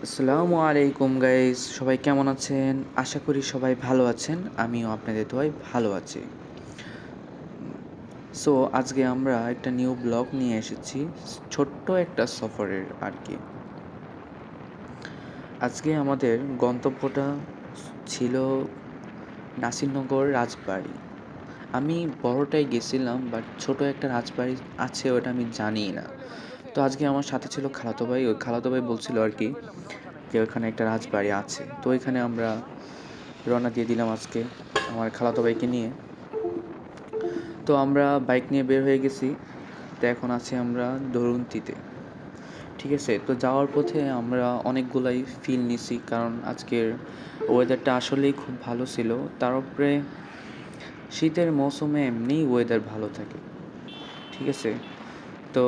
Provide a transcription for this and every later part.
আসসালামু আলাইকুম গাইস, সবাই কেমন আছেন? আশা করি সবাই ভালো আছেন। আমিও আপনাদের দোয়ায় ভালো আছি। সো আজকে আমরা একটা নিউ ব্লগ নিয়ে এসেছি, ছোট্ট একটা সফরের আর কি। আজকে আমাদের গন্তব্যটা ছিল নাসিরনগর রাজবাড়ি। আমি বড়টায় গেছিলাম, বাট ছোট একটা রাজবাড়ি আছে ওটা আমি জানিই না। তো আজকে আমার সাথে ছিল খালাতো ভাই। ওই খালাতো ভাই বলছিল আর কি যে ওখানে একটা রাজবাড়ি আছে। তো ওইখানে আমরা রওনা দিয়ে দিলাম আজকে আমার খালাতো ভাইকে নিয়ে। তো আমরা বাইক নিয়ে বের হয়ে গেছি। তো এখন আছি আমরা দরুন্তিতে। ঠিক আছে, তো যাওয়ার পথে আমরা অনেকগুলাই ফিল নিছি, কারণ আজকের ওয়েদারটা আসলেই খুব ভালো ছিল। তার উপরে শীতের মৌসুমে এমনিই ওয়েদার ভালো থাকে। ঠিক আছে, তো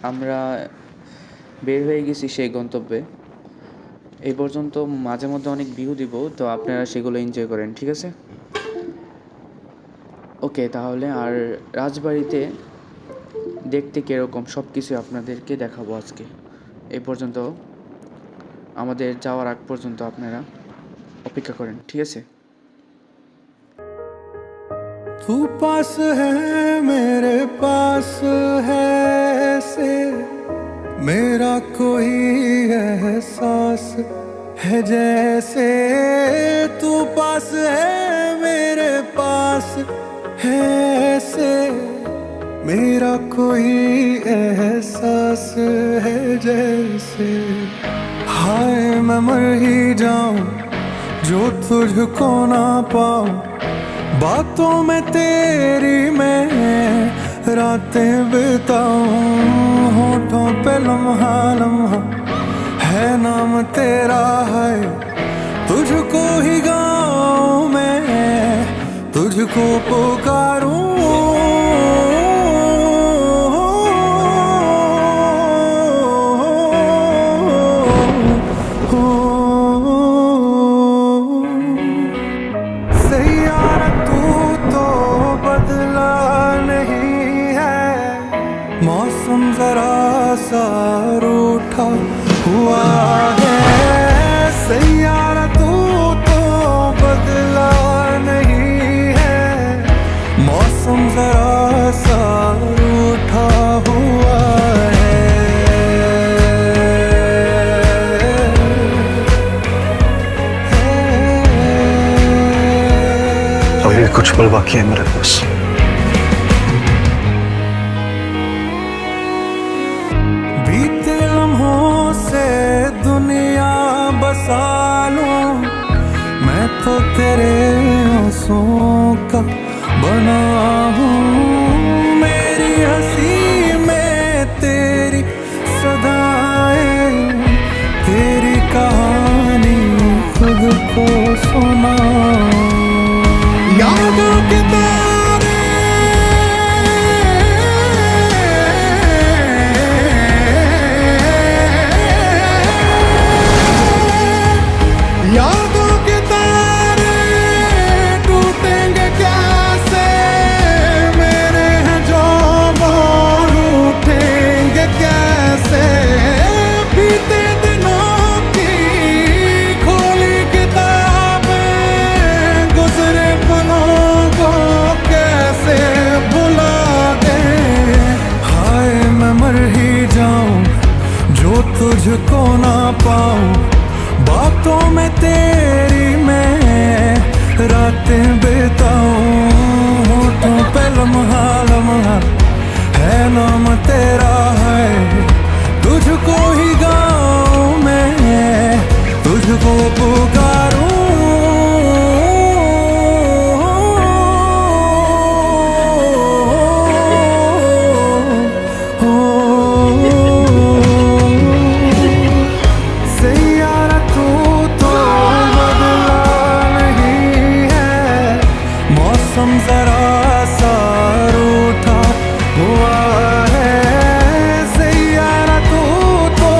আমরা বের হয়ে গেছি সেই গন্তব্যে। এই পর্যন্ত মাঝে মধ্যে অনেক ভিউ দিব, তো আপনারা সেগুলো এনজয় করেন। ঠিক আছে, ওকে তাহলে। আর রাজবাড়িতে দেখতে কীরকম সব কিছু আপনাদেরকে দেখাবো আজকে। এই পর্যন্ত আমাদের যাওয়ার আগ পর্যন্ত আপনারা অপেক্ষা করেন। ঠিক আছে। तू पास है मेरे पास है ऐसे मेरा कोई एहसास है जैसे तू पास है मेरे पास है ऐसे मेरा कोई एहसास है जैसे हाय मैं मर ही जाऊं जो तुझको ना पाऊं बातों में तेरी मैं रातें बिताऊं होठों पे लम्हा लम्हा है नाम तेरा है तुझको ही गाऊं मैं तुझको पुकारूं सैयारा तू तो बदला नहीं है मौसम जरा सा रूठा हुआ है सैयारा तू तो बदला नहीं है मौसम जरा सा रूठा हुआ अभी कुछ पल बाकी है मेरे पास। बीते लम्हों से दुनिया बसा लूं मैं तो तेरे आंसुओं का बना हूँ मेरी हंसी में तेरी सदाएं तेरी कहानी खुद को सुना यादों के तारे यादों के तारे टूटेंगे कैसे मेरे हैं जो वो रूठेंगे कैसे बीते दिनों की खोली किताबें गुजरे पलों को कैसे भुला दें हाय मैं मर ही जाऊं जो तुझको ना पाऊं बातों में तेरी मैं रातें बिताऊं होठों पे लम्हा लम्हा है नाम तेरा है तुझको ही गाऊं मैं तुझको पुकारूं सैयारा तू तो बदला नहीं है मौसम जरा सा रूठा हुआ है सैयारा तू तो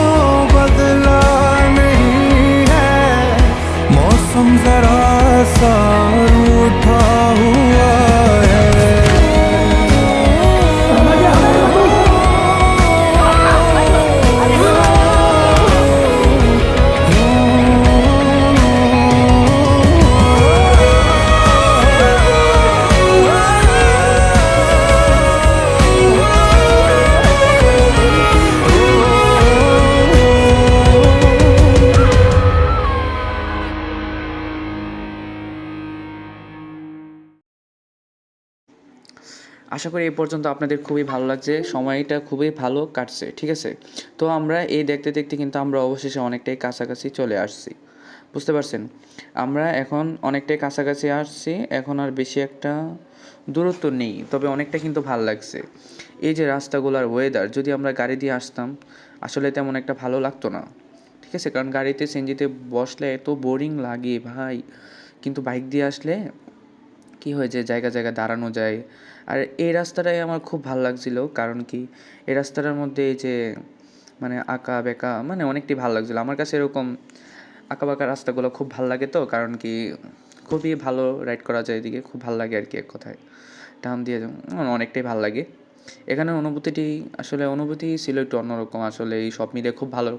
আশা করি এই পর্যন্ত আপনাদের খুবই ভালো লাগছে, সময়টা খুবই ভালো কাটছে, ঠিক আছে? তো আমরা এই দেখতে দেখতে কিন্তু আমরা অবশেষে অনেকটাই কাছাকাছি চলে আসছি, বুঝতে পারছেন? আমরা এখন অনেকটাই কাছাকাছি আসছি, এখন আর বেশি একটা দূরত্ব নেই, তবে অনেকটা কিন্তু ভাল লাগছে। এই যে রাস্তাগুলোর ওয়েদার, যদি আমরা গাড়ি দিয়ে আসতাম আসলে তেমন একটা ভালো লাগতো না, ঠিক আছে? কারণ গাড়িতে সিএনজিতে বসলে এত বোরিং লাগে ভাই, কিন্তু বাইক দিয়ে আসলে কি হয় যে জায়গায় জায়গায় দাঁড়ানো যায়। আর এই রাস্তাটাই আমার খুব ভাল লাগছিল, কারণ কি এই রাস্তাটার মধ্যে এই যে মানে আঁকা বেঁকা মানে অনেকটাই ভালো লাগছিলো আমার কাছে। এরকম আঁকা বাঁকা রাস্তাগুলো খুব ভাল লাগে, তো কারণ কি খুবই ভালো রাইড করা যায় এদিকে, খুব ভাল লাগে আর কি, এক কথায় টান দিয়ে অনেকটাই ভাল লাগে। এখানে অনুভূতিটি আসলে অনুভূতি ছিল একটু অন্যরকম, আসলে এই সব মিলে খুব ভালো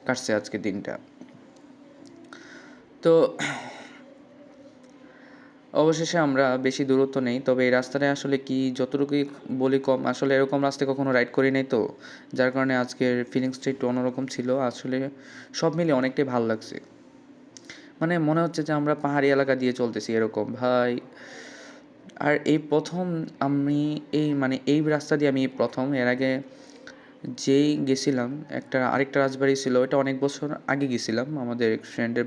কাটছে আজকে দিনটা। তো অবশেষে আমরা বেশি দূরত্ব নেই, তবে এই রাস্তাটায় আসলে কি যতটুকুই বলি কম, আসলে এরকম রাস্তায় কখনো রাইড করি নাই, তো যার কারণে আজকের ফিলিংসটা একটু অন্যরকম ছিল। আসলে সব মিলিয়ে অনেকটাই ভালো লাগছে, মানে মনে হচ্ছে যে আমরা পাহাড়ি এলাকা দিয়ে চলতেছি এরকম ভাই। আর এই প্রথম আমি এই রাস্তা দিয়ে আমি প্রথম, এর আগে যেই গেছিলাম আরেকটা রাজবাড়ি ছিল, এটা অনেক বছর আগে গেছিলাম আমাদের ফ্রেন্ডের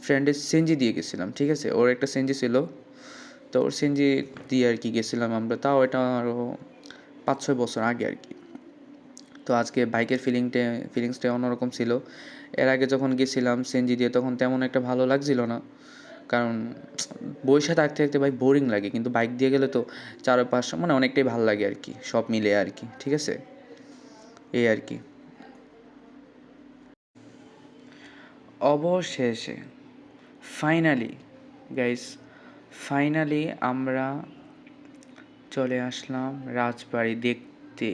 ফ্রেন্ডের সেনজি দিয়ে গেছিলাম, ঠিক আছে? ওর একটা সেনজি ছিল, তো ওর সেনজি দিয়ে আর কি গেছিলাম আমরা, তাও এটা আরও 5-6 বছর আগে আর কি। তো আজকে বাইকের ফিলিংসটা অন্যরকম ছিল। এর আগে যখন গেছিলাম সেনজি দিয়ে তখন তেমন একটা ভালো লাগছিল না, কারণ বইসা থাকতে থাকতে ভাই বোরিং লাগে, কিন্তু বাইক দিয়ে গেলে তো চারপাশ মানে অনেকটাই ভালো লাগে আর কি, সব মিলে আর কি, ঠিক আছে? এই আর কি। অবশেষে ফাইনালি গাইস, ফাইনালি আমরা চলে আসলাম রাজবাড়ি দেখতে।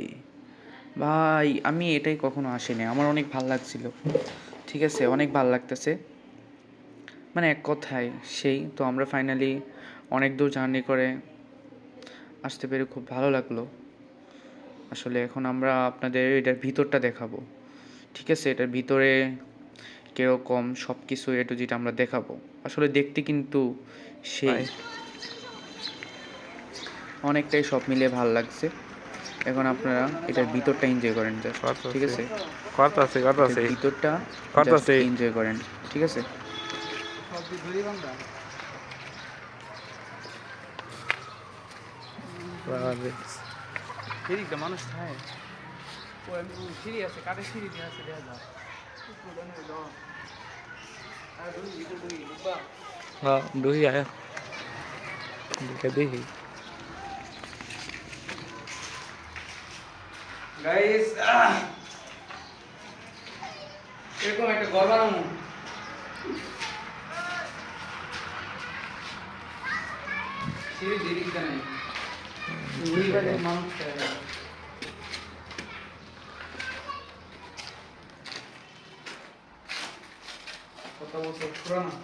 ভাই আমি এটাই কখনো আসিনি, আমার অনেক ভাল লাগছিল, ঠিক আছে? অনেক ভাল লাগতেছে, মানে এক কথায় সেই তো আমরা ফাইনালি অনেক দূর জার্নি করে আসতে পেরে খুব ভালো লাগলো। আসলে এখন আমরা আপনাদের এটার ভিতরটা দেখাবো, ঠিক আছে? এটার ভিতরে কীরকম সব কিছু টু যেটা আমরা দেখাবো, আসলে দেখতে কিন্তু সেই অনেকটাই সব মিলিয়ে ভালো লাগছে। এখন আপনারা এটার ভিতরটা এনজয় করেন জাস্ট, ঠিক আছে? এটার ভিতরটা জাস্ট এনজয় করেন, ঠিক আছে? মানুষ খায় সিঁড়ি আছে, কাঠের সিঁড়ি দিয়ে আছে, দেখা যায় Duhi ayo. Duhi. গাইস এরকম একটা ঘর বানাবো, সিঁড়ি দিদিটা নেই, মানুষ খায় কত বছর পুরানো।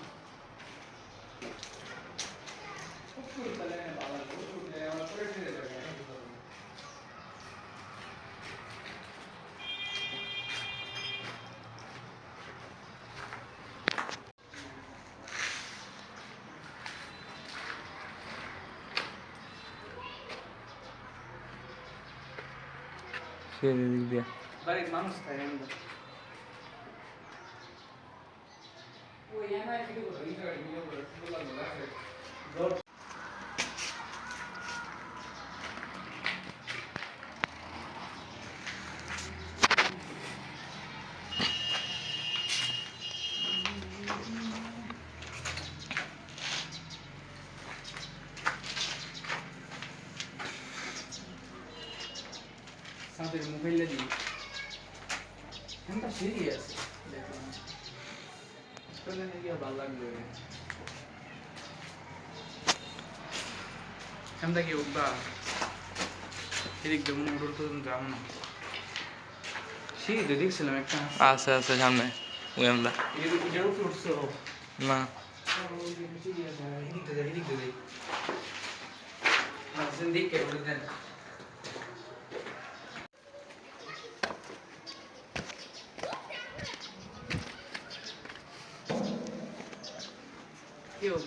বাড়ির মানুষ খায় আমরা সাথে মোবাইল দিই এমনটা সিরিয়াস দেখলাম, শুনে নাকি ভালো লাগলো এমনটা কি উঠবা এদিক দিয়ে মনে উঠোর তো যাবো না, সিঁড়ি তো দেখছিলাম একটা আছে সামনে উইমলা এটার উপরে উঠছো না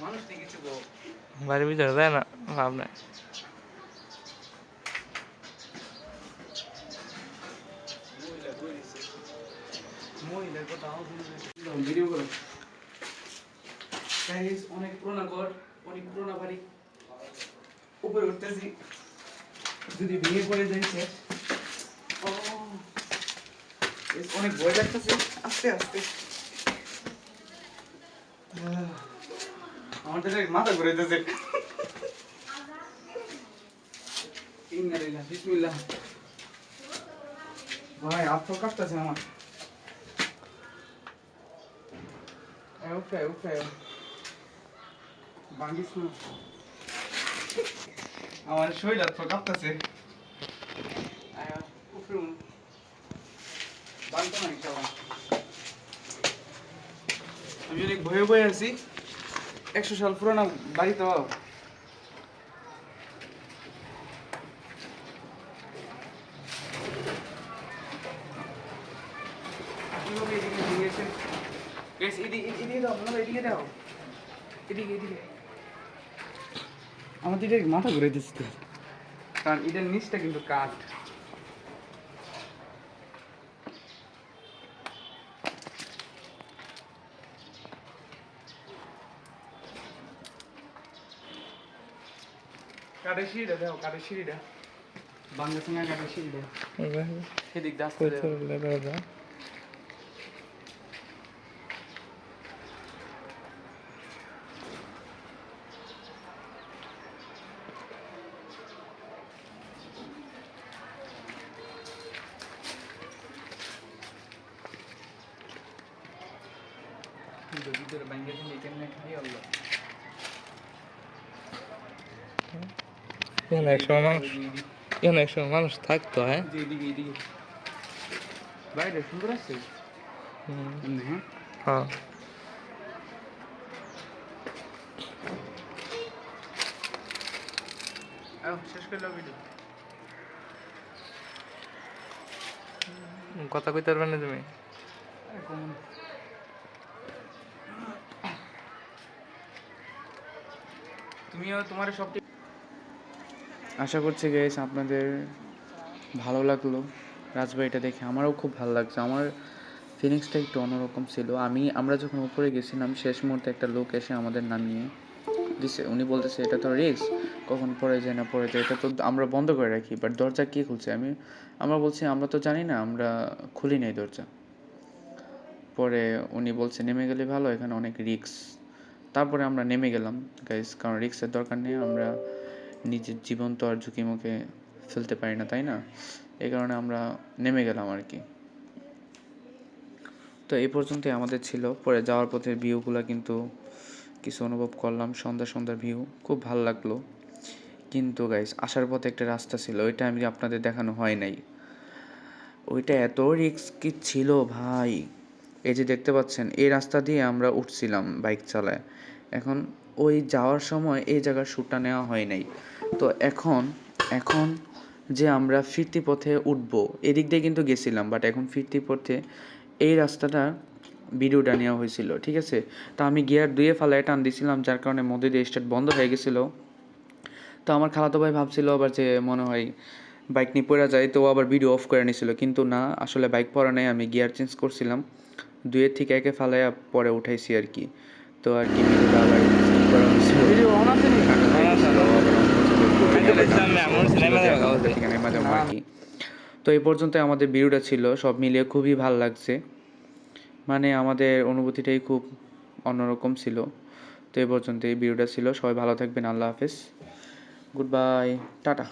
মানুষ নেই কিছু বাড়ির ভিতরে যায় না ভাব নাই ভিডিও করো গাইস, অনেক পুরোনো ঘর, অনেক পুরোনো বাড়ি। উপরে উঠতেছি, যদি ভেঙে পড়ে যাইছে। অনেক ভয় লাগতেছে, আস্তে আস্তে। আমার তো মাথা ঘুরে যাচ্ছে। বিসমিল্লাহ। ভাই হাত তো কাঁপতেছে আমার। উঠে উঠে ভাঙ্গিস না, আমার শরীর হাত তো কাঁপতেছে। উঠুন, বানতো না ইনশাআল্লাহ। আমি অনেক ভয়ে ভয়ে আছি। 100 সাল পুরানো বাড়ি তো। কিভাবে এদিকে ভেঙেছে? গাইস, এদিকে দাও, না এদিকে দাও, এদিকে এদিকে। আমার তো এটা মাথা ঘুরে দিচ্ছে, কারণ এটার নিচটা কিন্তু কাঠ। কাঠের সিঁড়িটা দাও, কাঠের সিঁড়িটা বাংলা সঙ্গে কাঠের সিঁড়িটা সেদিক দিয়ে আসতে দাও। ভিতরে ব্যাংকে থেকে কেমনে খাই আল্লাহ। এখানে একসময় মানুষ থাকতো, হ্যাঁ। এদিকে এদিকে বাইরে সুন্দর আছে। হ্যাঁ হ্যাঁ, শেষ করে দাও ভিডিও। কথা কইতে পারবে না তুমি? তুমিও তোমার সব। আশা করছি গাইস আপনাদের ভালো লাগলো রাজবাড়িটা দেখে। আমারও খুব ভালো লাগছে। আমার ফিলিংসটা একটু অন্যরকম ছিল। আমরা যখন উপরে গেছিলাম, শেষ মুহূর্তে একটা লোক এসে আমাদের নামিয়ে দিছে। উনি বলতেছে এটা তো রিস্ক, কখন পড়ে যায় না পড়ে যায়, এটা তো আমরা বন্ধ করে রাখি, বাট দরজা কে খুলছে? আমরা বলছি আমরা তো জানি না, আমরা খুলি নাই দরজা। পরে উনি বলছে নেমে গেলে ভালো, এখানে অনেক রিস্ক। তারপরে আমরা নেমে গেলাম গাইস, কারণ রিস্কের দরকার নেই। আমরা নিজের জীবন তো আর ঝুঁকি মুখে ফেলতে পারি না, তাই না? এই কারণে আমরা নেমে গেলাম আর কি। তো এই পর্যন্তই আমাদের ছিল। পরে যাওয়ার পথে ভিউগুলো কিন্তু কিছু অনুভব করলাম, সন্ধ্যার ভিউ খুব ভালো লাগলো। কিন্তু গাইস আসার পথে একটা রাস্তা ছিল, ওইটা আমি আপনাদের দেখানো হয় নাই। ওইটা এত রিস্কি ছিল ভাই। এই যে দেখতে পাচ্ছেন, এই রাস্তা দিয়ে আমরা উঠছিলাম বাইক চালায়। এখন ওই যাওয়ার সময় এই জায়গার শ্যুটটা নেওয়া হয় নাই। তো এখন যে আমরা ফিরতি পথে উঠবো, এদিক দিয়ে কিন্তু গেছিলাম, বাট এখন ফিরতি পথে এই রাস্তাটা ভিডিওটা নেওয়া হয়েছিল, ঠিক আছে? তো আমি গিয়ার 2 ফালায় টান দিছিলাম, যার কারণে মধ্যে দিয়ে স্টার্ট বন্ধ হয়ে গেছিলো। তো আমার খালাতো ভাই ভাবছিল আবার যে মনে হয় বাইক নিয়ে পড়ে যায়, তো আবার ভিডিও অফ করে নিয়েছিল। কিন্তু না, আসলে বাইক পড়া নেই, আমি গিয়ার চেঞ্জ করছিলাম, 2 থেকে 1 ফালাইয়া পরে উঠাইছি আর কি। তো আর কি ভিডিওটা আবার skip করা হয়েছিল। আর কি। তো এই পর্যন্ত আমাদের ভিডিওটা ছিল, সব মিলিয়ে খুবই ভালো লাগছে। মানে আমাদের অনুভূতিটাই খুব অন্যরকম ছিল। তো এই পর্যন্ত এই ভিডিওটা ছিল। সবাই ভালো থাকবেন, আল্লাহ হাফেজ, গুড বাই, টাটা।